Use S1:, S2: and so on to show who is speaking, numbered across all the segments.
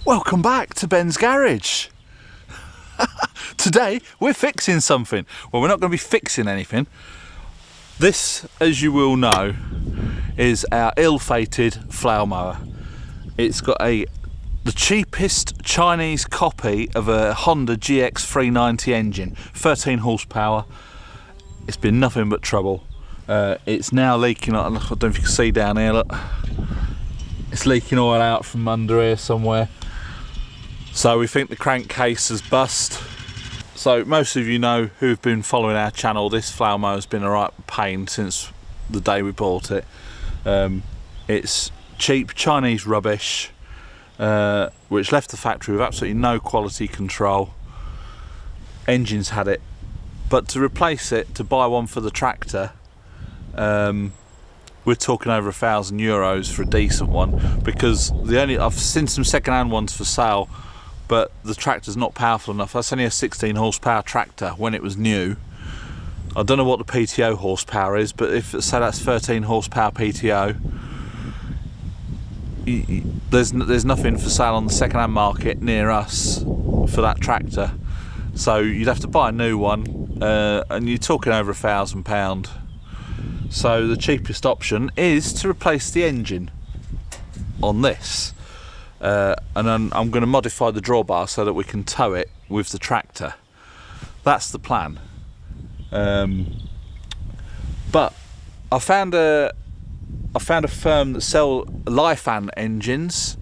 S1: Welcome back to Ben's Garage. Today we're fixing something. Well, we're not going to be fixing anything. This, as you will know, is our ill-fated flail mower. It's got the cheapest Chinese copy of a Honda GX390 engine, 13 horsepower. It's been nothing but trouble. It's now leaking. I don't know if you can see down here, look. It's leaking oil out from under here somewhere. So we think the crankcase has bust. So most of you know who've been following our channel, this flail mower has been a right pain since the day we bought it. It's cheap Chinese rubbish, which left the factory with absolutely no quality control. Engines had it, but to replace it, to buy one for the tractor, we're talking over €1,000 for a decent one, because I've seen some second-hand ones for sale, but the tractor's not powerful enough. That's only a 16 horsepower tractor when it was new. I don't know what the PTO horsepower is, but if say that's 13 horsepower PTO, there's nothing for sale on the second-hand market near us for that tractor. So you'd have to buy a new one, and you're talking over £1,000. So the cheapest option is to replace the engine on this. And then I'm going to modify the drawbar so that we can tow it with the tractor. That's the plan. But I found a firm that sell Lifan engines.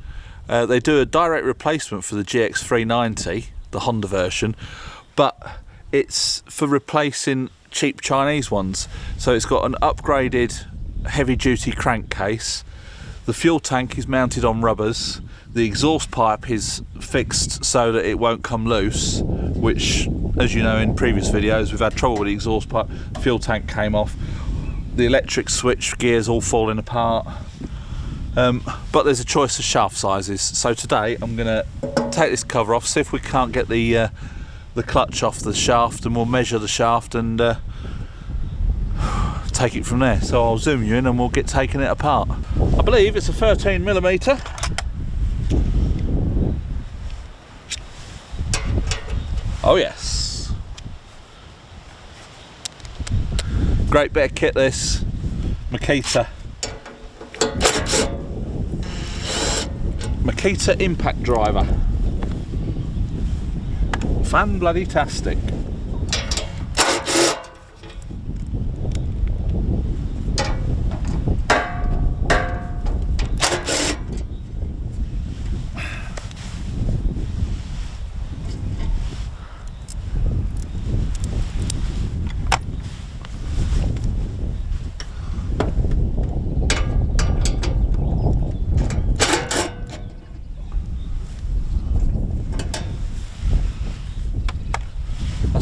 S1: They do a direct replacement for the GX390, the Honda version, but it's for replacing cheap Chinese ones. So it's got an upgraded heavy-duty crankcase. The fuel tank is mounted on rubbers. The exhaust pipe is fixed so that it won't come loose, which, as you know, in previous videos we've had trouble with the exhaust pipe. The fuel tank came off. The electric switch gears all falling apart. But there's a choice of shaft sizes. So today I'm going to take this cover off, see if we can't get the clutch off the shaft, and we'll measure the shaft and take it from there. So I'll zoom you in and we'll get taking it apart. I believe it's a 13mm. Oh yes. Great bit of kit this. Makita impact driver. Fan-bloody-tastic.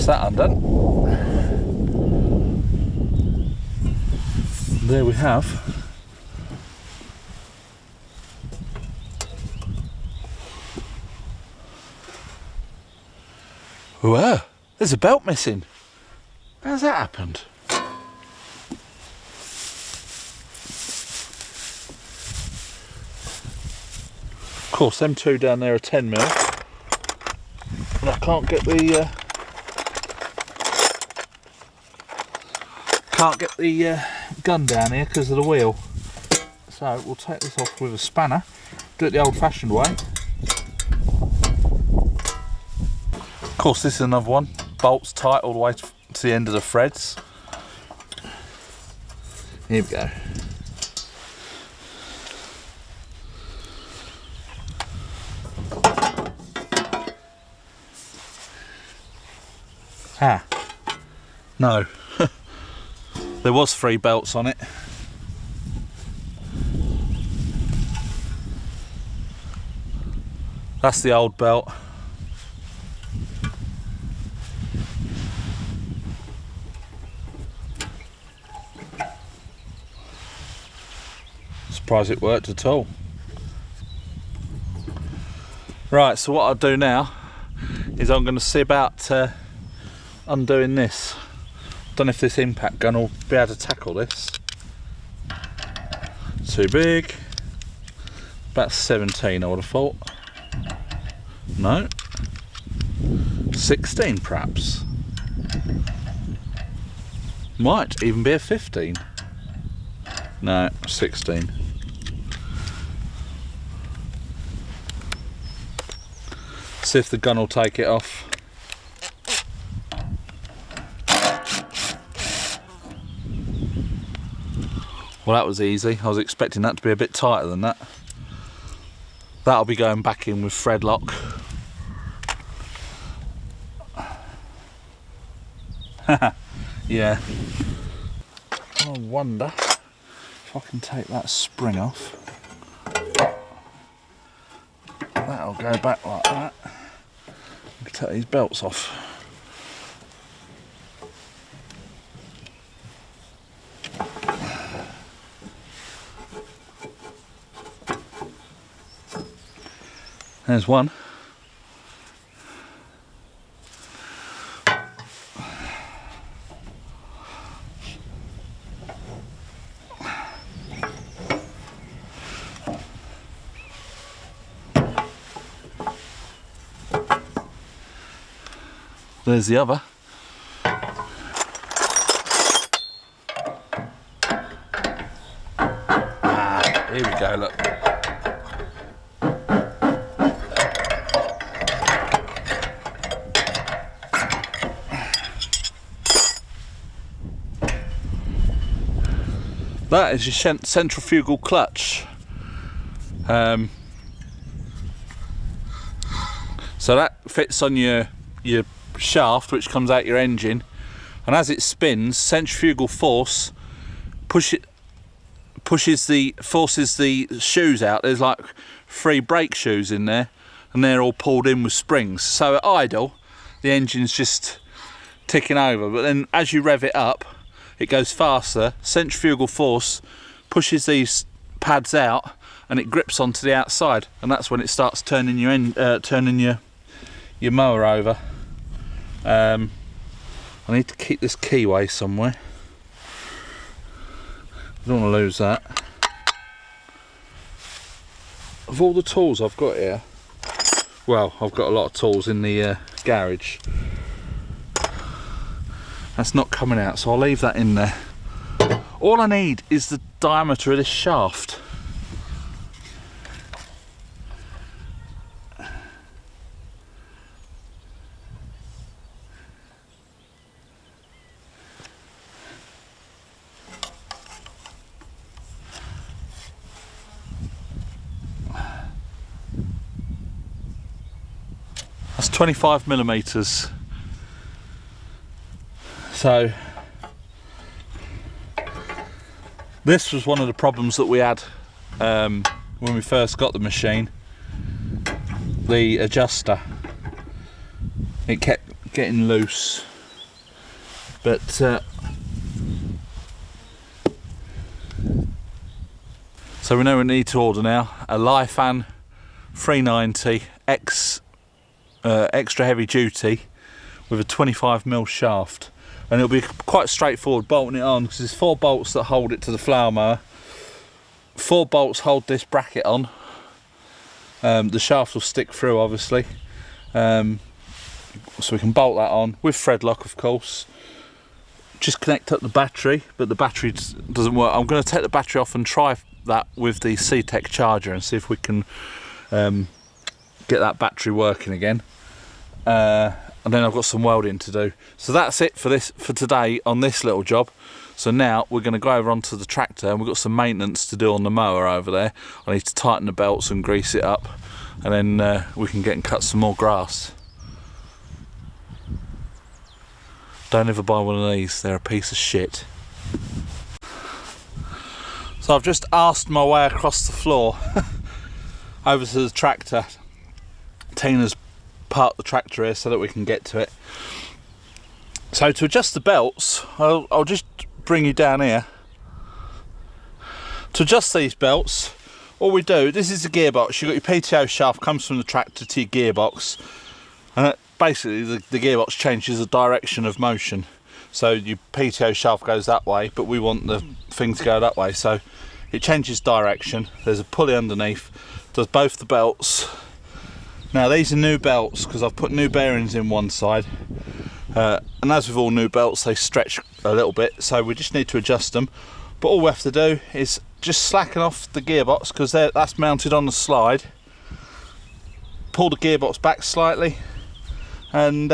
S1: That undone. There we have whoa, there's a belt missing. How's that happened? Of course them two down there are 10mm, and I can't get the gun down here because of the wheel. So we'll take this off with a spanner, do it the old-fashioned way. Of course this is another one, bolts tight all the way to the end of the threads. Here we go. Ah, no. There was 3 belts on it. That's the old belt. Surprised it worked at all. Right, so what I'll do now is I'm going to see about undoing this. Don't know if this impact gun will be able to tackle this. Too big. About 17 I would have thought. No. 16 perhaps. Might even be a 15. No, 16. See if the gun will take it off. Well, that was easy. I was expecting that to be a bit tighter than that. That'll be going back in with thread lock. Yeah. I wonder if I can take that spring off. That'll go back like that. I can take these belts off. There's one. There's the other. Ah, here we go, look. That is your centrifugal clutch. So that fits on your shaft, which comes out your engine, and as it spins, centrifugal force forces the shoes out. There's like 3 brake shoes in there, and they're all pulled in with springs. So at idle, the engine's just ticking over, but then as you rev it up, it goes faster. Centrifugal force pushes these pads out, and it grips onto the outside, and that's when it starts turning your mower over. I need to keep this keyway somewhere. I don't want to lose that. Of all the tools I've got here, well, I've got a lot of tools in the garage. That's not coming out, so I'll leave that in there. All I need is the diameter of this shaft. That's 25 millimeters. So this was one of the problems that we had when we first got the machine. The adjuster, it kept getting loose, but so we know we need to order now a Lifan 390 X extra heavy duty with a 25mm shaft, and it'll be quite straightforward bolting it on, because there's 4 bolts that hold it to the flail mower. 4 bolts hold this bracket on. The shaft will stick through, obviously, so we can bolt that on with thread lock, of course. Just connect up the battery, but the battery doesn't work. I'm going to take the battery off and try that with the C-Tech charger and see if we can get that battery working again. And then I've got some welding to do. So that's it for today on this little job. So now we're going to go over onto the tractor, and we've got some maintenance to do on the mower over there. I need to tighten the belts and grease it up, and then we can get and cut some more grass. Don't ever buy one of these, they're a piece of shit. So I've just asked my way across the floor over to the tractor. Tina's parked the tractor here so that we can get to it. So to adjust the belts, I'll just bring you down here. To adjust these belts, all we do, this is the gearbox. You've got your PTO shaft, comes from the tractor to your gearbox, and basically the gearbox changes the direction of motion. So your PTO shaft goes that way, but we want the thing to go that way, so it changes direction. There's a pulley underneath, does both the belts. Now these are new belts because I've put new bearings in one side, and as with all new belts they stretch a little bit, so we just need to adjust them. But all we have to do is just slacken off the gearbox because that's mounted on the slide, pull the gearbox back slightly and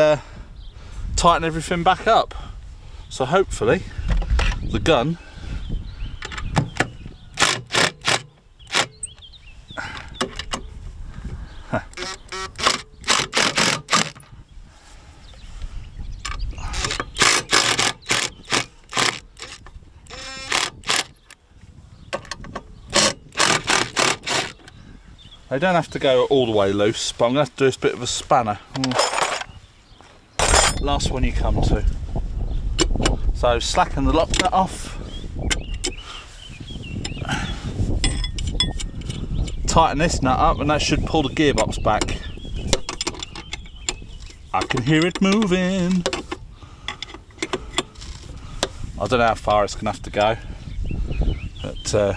S1: tighten everything back up. So hopefully the gun they don't have to go all the way loose, but I'm going to have to do this bit of a spanner. Last one you come to. So slacken the lock nut off. Tighten this nut up and that should pull the gearbox back. I can hear it moving. I don't know how far it's going to have to go, but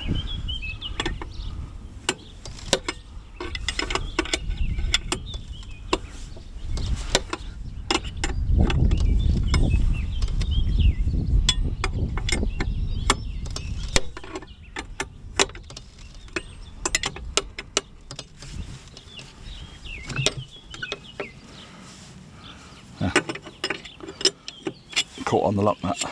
S1: caught on the lock nut.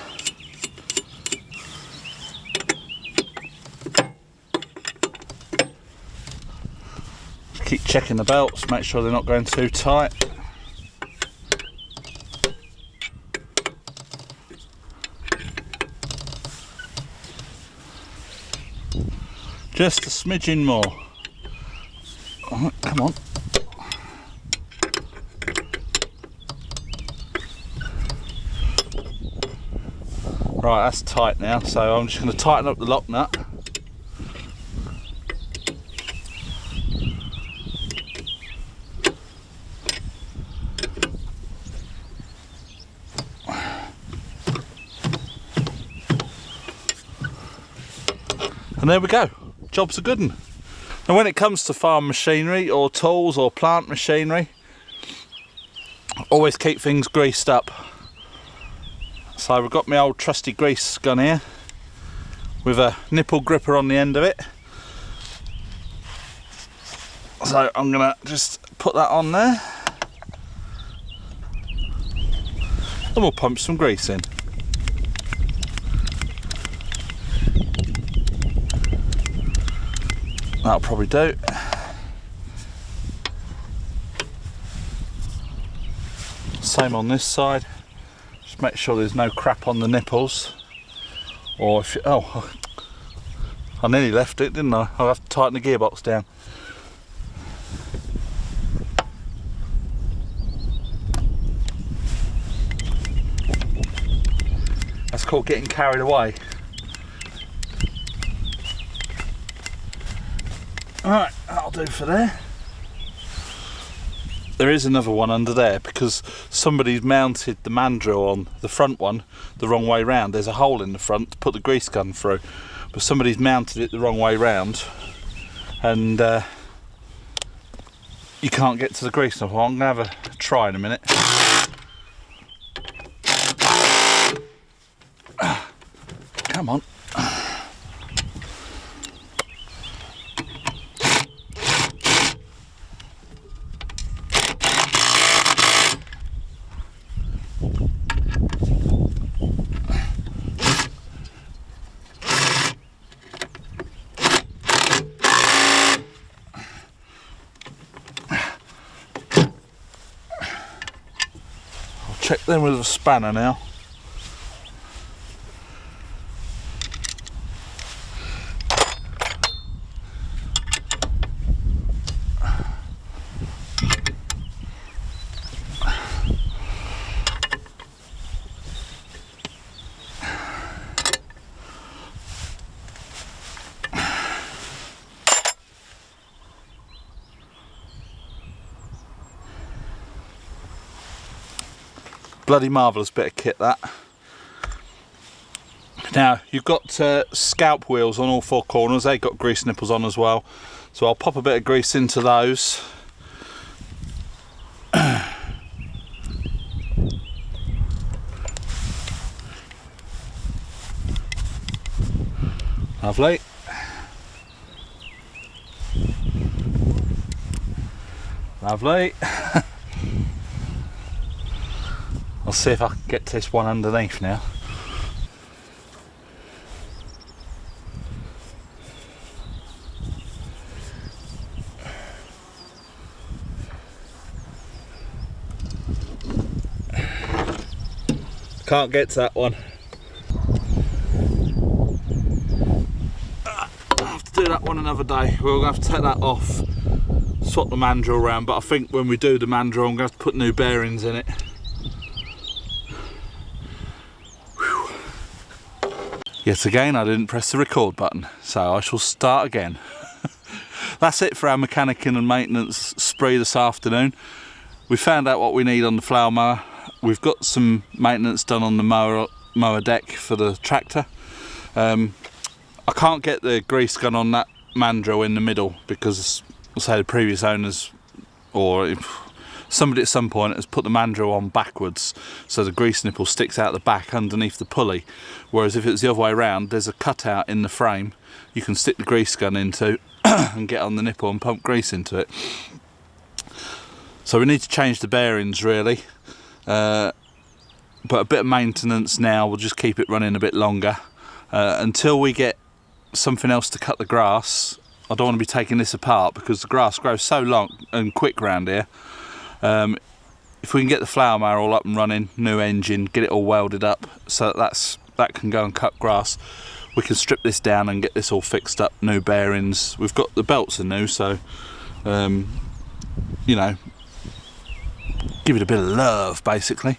S1: Keep checking the belts, make sure they're not going too tight. Just a smidgen more. All right, come on. Right, that's tight now, so I'm just going to tighten up the lock nut. And there we go, job's a good one. Now when it comes to farm machinery or tools or plant machinery, always keep things greased up. So we've got my old trusty grease gun here with a nipple gripper on the end of it. So I'm gonna just put that on there and we'll pump some grease in. That'll probably do. Same on this side. Just make sure there's no crap on the nipples. Or if you, oh, I nearly left it, didn't I? I'll have to tighten the gearbox down. That's called getting carried away. Alright, that'll do for there. There is another one under there because somebody's mounted the mandrel on the front one the wrong way round. There's a hole in the front to put the grease gun through, but somebody's mounted it the wrong way round and you can't get to the grease. So I'm going to have a try in a minute. Come on. Check them with a spanner now. Bloody marvellous bit of kit that. Now you've got scalp wheels on all four corners. They've got grease nipples on as well, so I'll pop a bit of grease into those Lovely. Lovely. I'll see if I can get this one underneath now. Can't get to that one. I'll have to do that one another day. We're going to have to take that off, swap the mandrel around, but I think when we do the mandrel I'm going to have to put new bearings in it. Whew. Yet again I didn't press the record button, so I shall start again. That's it for our mechanicking and maintenance spree this afternoon. We found out what we need on the flail mower. We've got some maintenance done on the mower deck for the tractor. I can't get the grease gun on that mandrel in the middle because, say, the previous owners or somebody at some point has put the mandrel on backwards, so the grease nipple sticks out the back underneath the pulley. Whereas if it was the other way around, there's a cutout in the frame you can stick the grease gun into and get on the nipple and pump grease into it. So we need to change the bearings really. But a bit of maintenance now will just keep it running a bit longer until we get something else to cut the grass. I don't want to be taking this apart because the grass grows so long and quick around here. If we can get the flail mower all up and running, new engine, get it all welded up so that can go and cut grass, we can strip this down and get this all fixed up, new bearings. We've got the belts are new, so you know, give it a bit of love basically.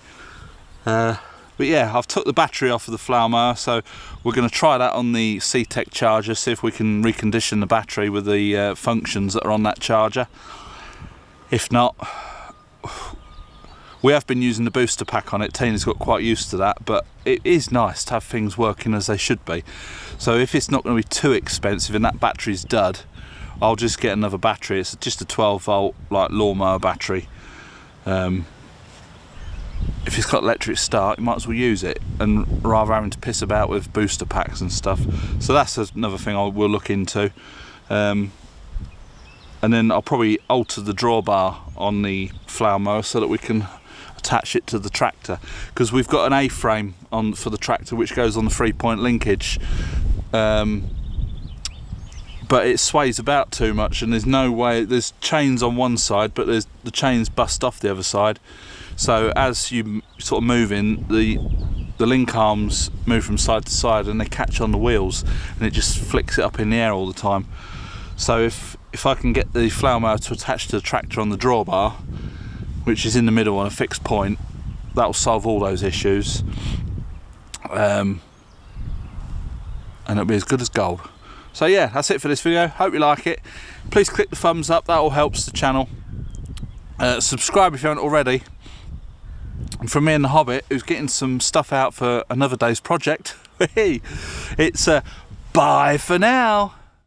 S1: But yeah, I've took the battery off of the flail mower, so we're going to try that on the C-Tech charger, see if we can recondition the battery with the functions that are on that charger. If not, we have been using the booster pack on it. Tina's got quite used to that, but it is nice to have things working as they should be. So if it's not going to be too expensive and that battery's dud, I'll just get another battery. It's just a 12-volt like lawnmower battery. If it's got electric start, you might as well use it, and rather having to piss about with booster packs and stuff. So that's another thing I will look into. And then I'll probably alter the drawbar on the flail mower so that we can attach it to the tractor, because we've got an A-frame on for the tractor which goes on the 3-point linkage, but it sways about too much, and there's no way. There's chains on one side, but the chains bust off the other side. So as you sort of move in, the link arms move from side to side and they catch on the wheels, and it just flicks it up in the air all the time. So if I can get the flail mower to attach to the tractor on the drawbar, which is in the middle on a fixed point, that will solve all those issues, and it'll be as good as gold. So yeah, that's it for this video. Hope you like it. Please click the thumbs up, that all helps the channel. Subscribe if you haven't already. And from me and the Hobbit, who's getting some stuff out for another day's project, it's bye for now.